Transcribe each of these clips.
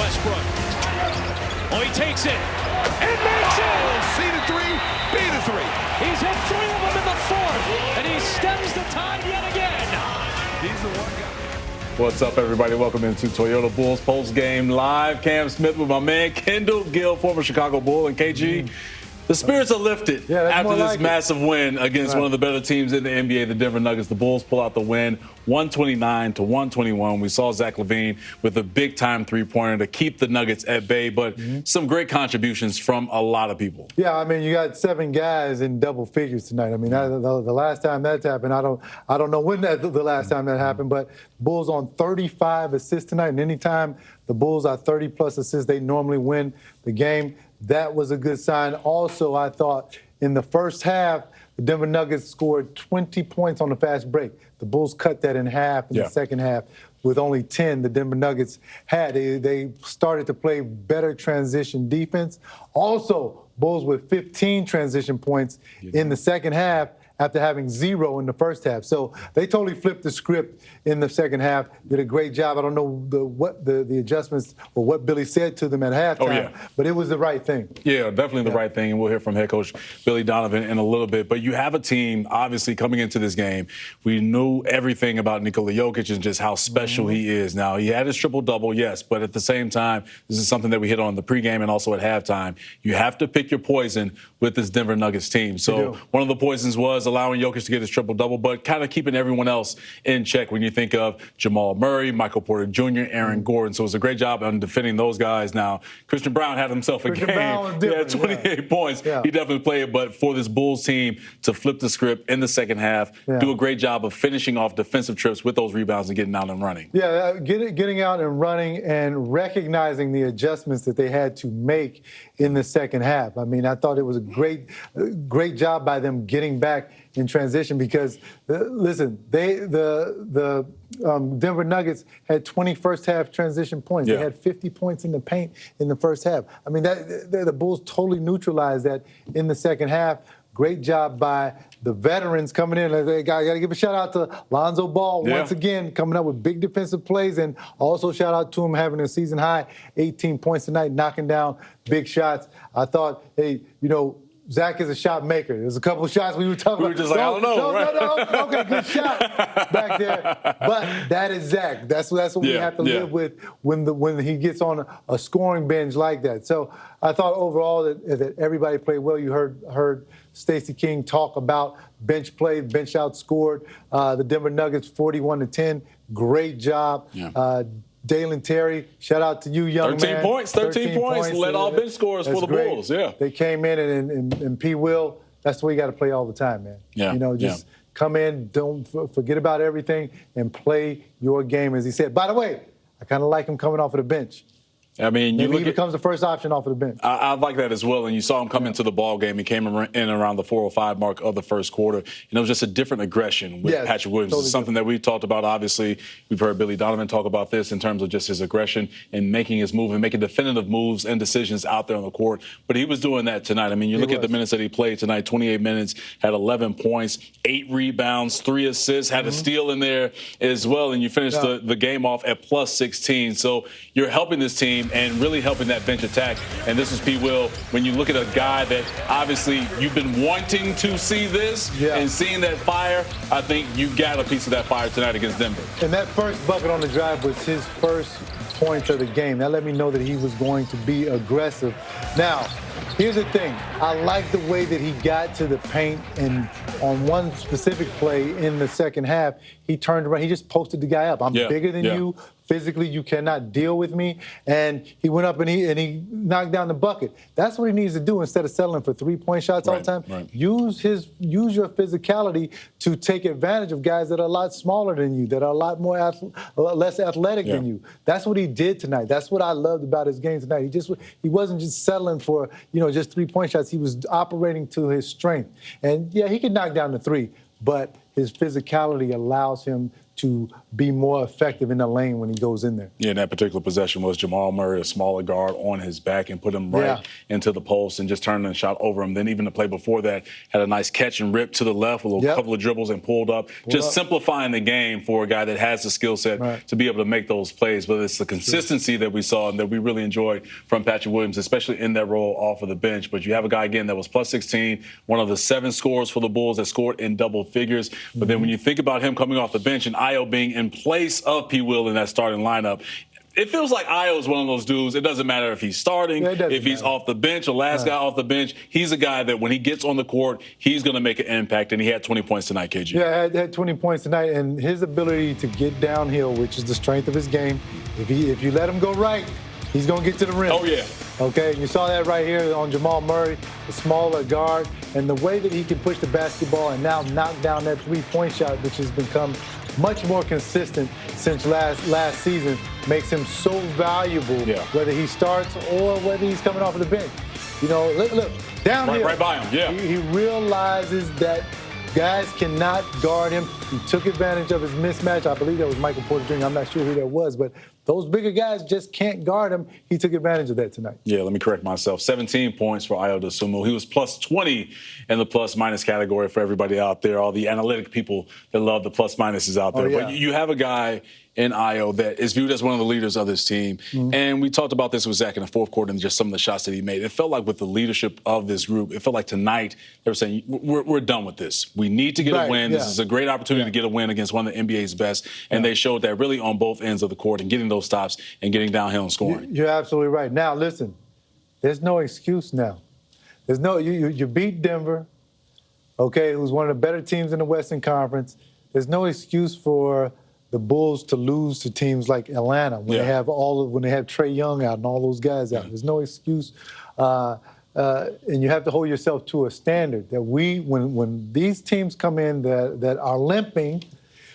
Westbrook. Oh, he takes it and makes it! C to three, B to three. He's hit 3 of them in the fourth, and he stems the tide yet again. He's the one guy. What's up, everybody? Welcome into Toyota Bulls Postgame Live. Cam Smith with my man, Kendall, Gill, former Chicago Bull, and KG. The spirits are lifted after this massive win against one of the better teams in the NBA, the Denver Nuggets. The Bulls pull out the win, 129-121. We saw Zach LaVine with a big-time three-pointer to keep the Nuggets at bay, but some great contributions from a lot of people. Yeah, I mean, you got 7 guys in double figures tonight. I mean, the last time that's happened, I don't know when the last time that happened, but Bulls on 35 assists tonight, and anytime the Bulls are 30-plus assists, they normally win the game. That was a good sign. Also, I thought in the first half, the Denver Nuggets scored 20 points on the fast break. The Bulls cut that in half in the second half with only 10 the Denver Nuggets had. They started to play better transition defense. Also, Bulls with 15 transition points in the second half after having 0 in the first half. So they totally flipped the script in the second half, did a great job. I don't know what the adjustments or what Billy said to them at halftime, but it was the right thing. Yeah, definitely the right thing, and we'll hear from head coach Billy Donovan in a little bit. But you have a team, obviously, coming into this game. We knew everything about Nikola Jokic and just how special he is. Now, he had his triple-double, yes, but at the same time, this is something that we hit on the pregame and also at halftime. You have to pick your poison with this Denver Nuggets team. So one of the poisons was allowing Jokic to get his triple-double, but kind of keeping everyone else in check when you think of Jamal Murray, Michael Porter Jr., Aaron Gordon. So it was a great job on defending those guys. Now, Christian Brown had himself a game. He had 28 points. He definitely played, but for this Bulls team to flip the script in the second half, do a great job of finishing off defensive trips with those rebounds and getting out and running. Yeah, getting out and running and recognizing the adjustments that they had to make in the second half. I mean, I thought it was a great job by them getting back in transition because, listen, the Denver Nuggets had 20 first-half transition points. They had 50 points in the paint in the first half. I mean, the Bulls totally neutralized that in the second half. Great job by the veterans coming in. I got to give a shout-out to Lonzo Ball once again, coming up with big defensive plays, and also shout-out to him having a season-high 18 points tonight, knocking down big shots. I thought, hey, Zach is a shot maker. There's a couple of shots we were talking about. We were just like, I don't know. No, okay, good shot back there. But that is Zach. That's what we have to live with when he gets on a scoring binge like that. So I thought overall that everybody played well. You heard Stacey King talk about bench play, bench outscored the Denver Nuggets 41-10. Great job. Dalen Terry, shout out to you, young man. 13 points, led all bench scorers for the Bulls. They came in and P. Will, that's the way you got to play all the time, man. Just come in, don't forget about everything, and play your game, as he said. By the way, I kind of like him coming off of the bench. I mean, maybe he becomes the first option off of the bench. I like that as well. And you saw him come into the ball game. He came in around the 4:05 mark of the first quarter. And it was just a different aggression with Patrick Williams. Totally. It's something that we talked about. Obviously, we've heard Billy Donovan talk about this in terms of just his aggression and making his move and making definitive moves and decisions out there on the court. But he was doing that tonight. I mean, you look at the minutes that he played tonight, 28 minutes, had 11 points, 8 rebounds, 3 assists, had a steal in there as well. And you finished the game off at plus 16. So you're helping this team and really helping that bench attack. And this is P. Will. When you look at a guy that obviously you've been wanting to see this and seeing that fire, I think you got a piece of that fire tonight against Denver. And that first bucket on the drive was his first point of the game. That let me know that he was going to be aggressive. Now, here's the thing. I like the way that he got to the paint, and on one specific play in the second half, he turned around. He just posted the guy up. I'm bigger than you. Physically, you cannot deal with me. And he went up and he knocked down the bucket. That's what he needs to do instead of settling for three-point shots all the time. Use your physicality to take advantage of guys that are a lot smaller than you, that are a lot more less athletic than you. That's what he did tonight. That's what I loved about his game tonight. He wasn't just settling for just three-point shots. He was operating to his strength. And he could knock down the three. But his physicality allows him to be more effective in the lane when he goes in there. Yeah, in that particular possession was Jamal Murray, a smaller guard, on his back and put him right into the post and just turned and shot over him. Then even the play before that had a nice catch and rip to the left with a couple of dribbles and pulled up. Simplifying the game for a guy that has the skill set to be able to make those plays. But it's the consistency that we saw and that we really enjoyed from Patrick Williams, especially in that role off of the bench. But you have a guy, again, that was plus 16, one of the 7 scorers for the Bulls that scored in double figures. But then when you think about him coming off the bench and Ayo being in place of P. Will in that starting lineup, it feels like Ayo is one of those dudes. It doesn't matter if he's starting, if he's off the bench, or last guy off the bench. He's a guy that when he gets on the court, he's going to make an impact, and he had 20 points tonight, KG. Yeah, had 20 points tonight, and his ability to get downhill, which is the strength of his game, if you let him go right, he's going to get to the rim. Oh, yeah. Okay, you saw that right here on Jamal Murray, the smaller guard, and the way that he can push the basketball and now knock down that three-point shot, which has become much more consistent since last season, makes him so valuable, whether he starts or whether he's coming off of the bench. You know, look downhill. Right by him, He realizes that guys cannot guard him. He took advantage of his mismatch. I believe that was Michael Porter Jr. I'm not sure who that was, but those bigger guys just can't guard him. He took advantage of that tonight. Yeah, let me correct myself. 17 points for Ayo Dosunmu. He was plus 20 in the plus-minus category for everybody out there, all the analytic people that love the plus-minuses out there. But you have a guy in Ayo that is viewed as one of the leaders of this team. And we talked about this with Zach in the fourth quarter and just some of the shots that he made. It felt like with the leadership of this group, it felt like tonight they were saying, we're done with this. We need to get a win. This is a great opportunity to get a win against one of the NBA's best. And they showed that really on both ends of the court and getting those stops and getting downhill and scoring. You're absolutely right. Now, listen, there's no excuse now. There's no, you beat Denver, okay, who's one of the better teams in the Western Conference. There's no excuse for the Bulls to lose to teams like Atlanta when they have Trae Young out and all those guys out. There's no excuse, and you have to hold yourself to a standard that when these teams come in that are limping,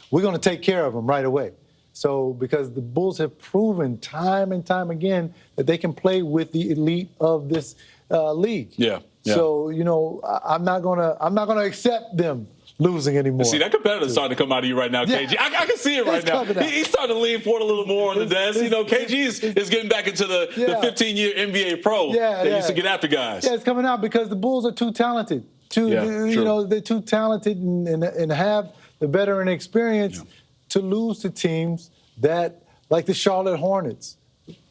we're going to take care of them right away. So because the Bulls have proven time and time again that they can play with the elite of this league. Yeah. So I'm not gonna accept them losing anymore. See, that competitor's starting to come out of you right now, KG. I can see it right now. He's starting to lean forward a little more on the desk. KG is getting back into the 15-year NBA pro that used to get after guys. Yeah, it's coming out because the Bulls are too talented. They're too talented and have the veteran experience to lose to teams that, like the Charlotte Hornets.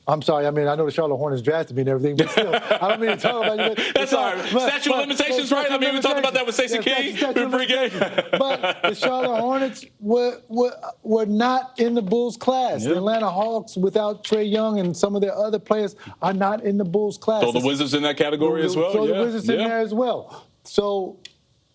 I'm sorry. I mean, I know the Charlotte Hornets drafted me and everything, but still, I don't mean to talk about it. That's all right. Statute of limitations, right? I mean, we talked about that with Stacey King pre-game. But the Charlotte Hornets were not in the Bulls class. The Atlanta Hawks, without Trae Young and some of their other players, are not in the Bulls class. So the Wizards in that category as well? So the Wizards in there as well. So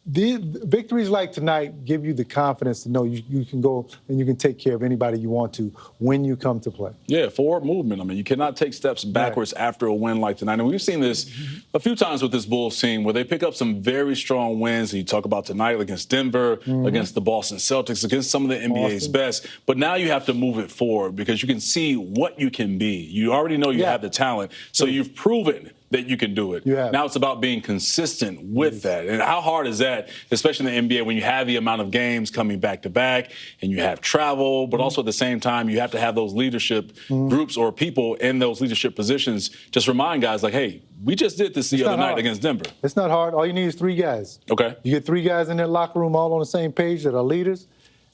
the victories like tonight give you the confidence to know you can go and you can take care of anybody you want to when you come to play. Yeah, forward movement. I mean, you cannot take steps backwards after a win like tonight. And we've seen this a few times with this Bulls team where they pick up some very strong wins. And you talk about tonight against Denver, against the Boston Celtics, against some of the NBA's best. But now you have to move it forward because you can see what you can be. You already know you have the talent. So you've proven that you can do it. Now it's about being consistent with that. And how hard is that, especially in the NBA, when you have the amount of games coming back-to-back and you have travel, but also at the same time, you have to have those leadership groups or people in those leadership positions just remind guys like, hey, we just did this the other night against Denver. It's not hard. All you need is 3 guys. Okay. You get 3 guys in their locker room all on the same page that are leaders,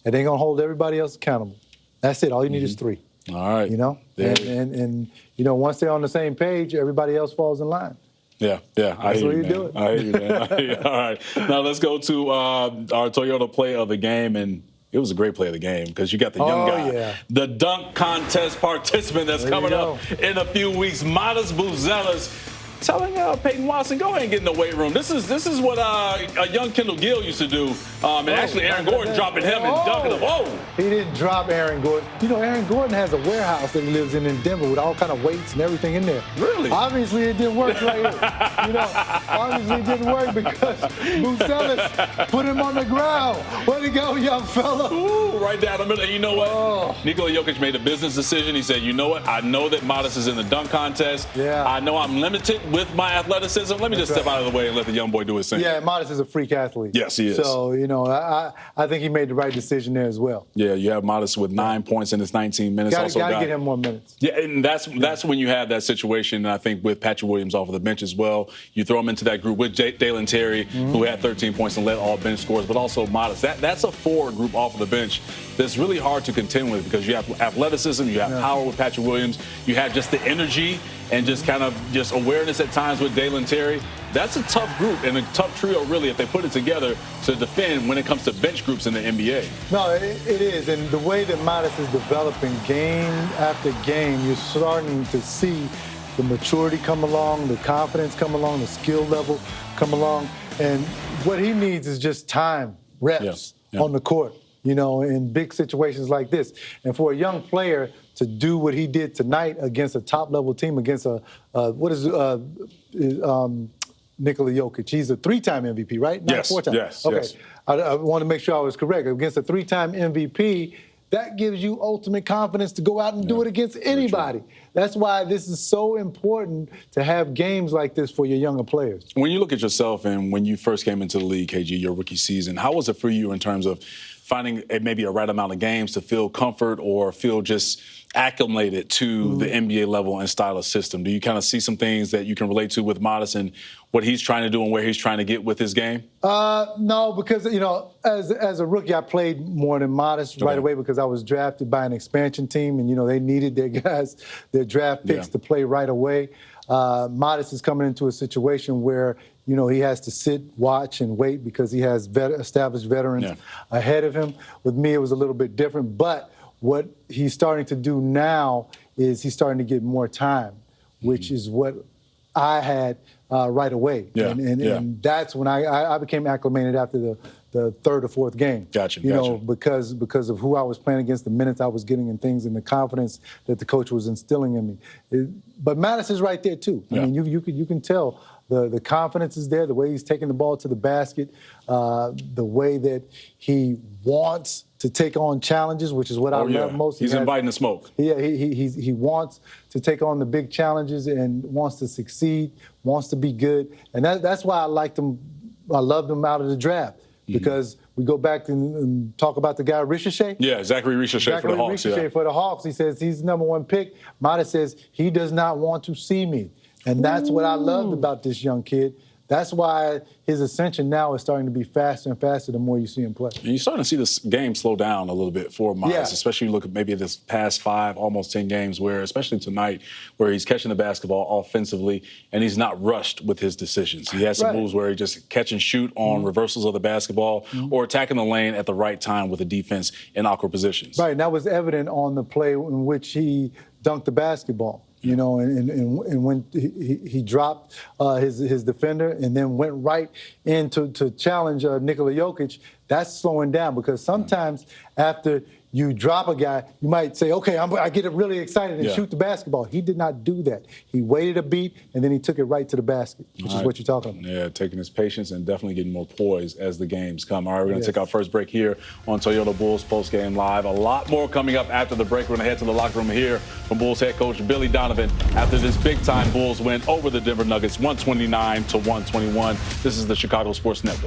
and they're going to hold everybody else accountable. That's it. All you need is 3. All right. And once they're on the same page, everybody else falls in line. Yeah. That's what you do. I hear you, man. All right. Now let's go to our Toyota play of the game, and it was a great play of the game because you got the young guy, the dunk contest participant that's coming up in a few weeks, Matas Buzelis, telling Peyton Watson, go ahead and get in the weight room. This is what a young Kendall Gill used to do. And actually Aaron Gordon dropping him and dunking him. Whoa! He didn't drop Aaron Gordon. Aaron Gordon has a warehouse that he lives in Denver with all kind of weights and everything in there. Really? Obviously it didn't work right here. Obviously it didn't work because Buzelis put him on the ground. Way to go, young fella. Ooh, right down the middle. And you know what? Nikola Jokic made a business decision. He said, you know what? I know that Matas is in the dunk contest. Yeah. I know I'm limited with my athleticism, let me just step out of the way and let the young boy do his thing. Yeah, Modest is a freak athlete. Yes, he is. So, I think he made the right decision there as well. Yeah, you have Modest with 9 points in his 19 minutes. Got to get him more minutes. Yeah, and that's when you have that situation, and I think with Patrick Williams off of the bench as well, you throw him into that group with Dalen Terry, who had 13 points and led all bench scores, but also Modest. That's a forward group off of the bench that's really hard to contend with because you have athleticism, you have power with Patrick Williams, you have just the energy and just kind of just awareness at times with Dalen Terry. That's a tough group and a tough trio, really, if they put it together to defend when it comes to bench groups in the NBA. No, it is. And the way that Modest is developing game after game, you're starting to see the maturity come along, the confidence come along, the skill level come along. And what he needs is just time, reps on the court, in big situations like this. And for a young player to do what he did tonight against a top-level team, against Nikola Jokic. He's a three-time MVP, right? Not yes, four-time. Yes, okay. Yes. I want to make sure I was correct. Against a three-time MVP, that gives you ultimate confidence to go out and do it against anybody. That's why this is so important to have games like this for your younger players. When you look at yourself and when you first came into the league, KG, your rookie season, how was it for you in terms of finding maybe a right amount of games to feel comfort or feel just acclimated to the NBA level and style of system? Do you kind of see some things that you can relate to with Modest and what he's trying to do and where he's trying to get with his game? No, because, as a rookie, I played more than Modest right away because I was drafted by an expansion team and, they needed their guys, their draft picks to play right away. Modest is coming into a situation where, he has to sit, watch, and wait because he has established veterans ahead of him. With me, it was a little bit different. But what he's starting to do now is he's starting to get more time, which is what I had right away. And that's when I became acclimated after the third or fourth game. Gotcha. Because of who I was playing against, the minutes I was getting and things, and the confidence that the coach was instilling in me. But Mattis is right there too. I mean, you can tell the confidence is there, the way he's taking the ball to the basket, the way that he wants to take on challenges, which is what I love most. He's inviting the smoke. Yeah, he wants to take on the big challenges and wants to succeed, wants to be good, and that's why I liked him. I loved him out of the draft because we go back and talk about the guy Ricochet. Yeah, Zachary Ricochet for the Hawks. For the Hawks, he says he's the #1 pick. Modest says he does not want to see me, and that's what I loved about this young kid. That's why his ascension now is starting to be faster and faster the more you see him play. And you're starting to see this game slow down a little bit for Miles, especially you look at maybe this past 5, almost 10 games where, especially tonight, where he's catching the basketball offensively and he's not rushed with his decisions. He has some moves where he just catch and shoot on reversals of the basketball or attacking the lane at the right time with the defense in awkward positions. Right, and that was evident on the play in which he dunked the basketball. And when he dropped his defender and then went right in to challenge Nikola Jokic, that's slowing down because sometimes after you drop a guy, you might say, okay, I get really excited and shoot the basketball. He did not do that. He waited a beat, and then he took it right to the basket, which is what you're talking about. Yeah, taking his patience and definitely getting more poise as the games come. All right, we're going to take our first break here on Toyota Bulls Postgame Live. A lot more coming up after the break. We're going to head to the locker room here from Bulls head coach Billy Donovan after this big-time Bulls win over the Denver Nuggets, 129-121. This is the Chicago Sports Network.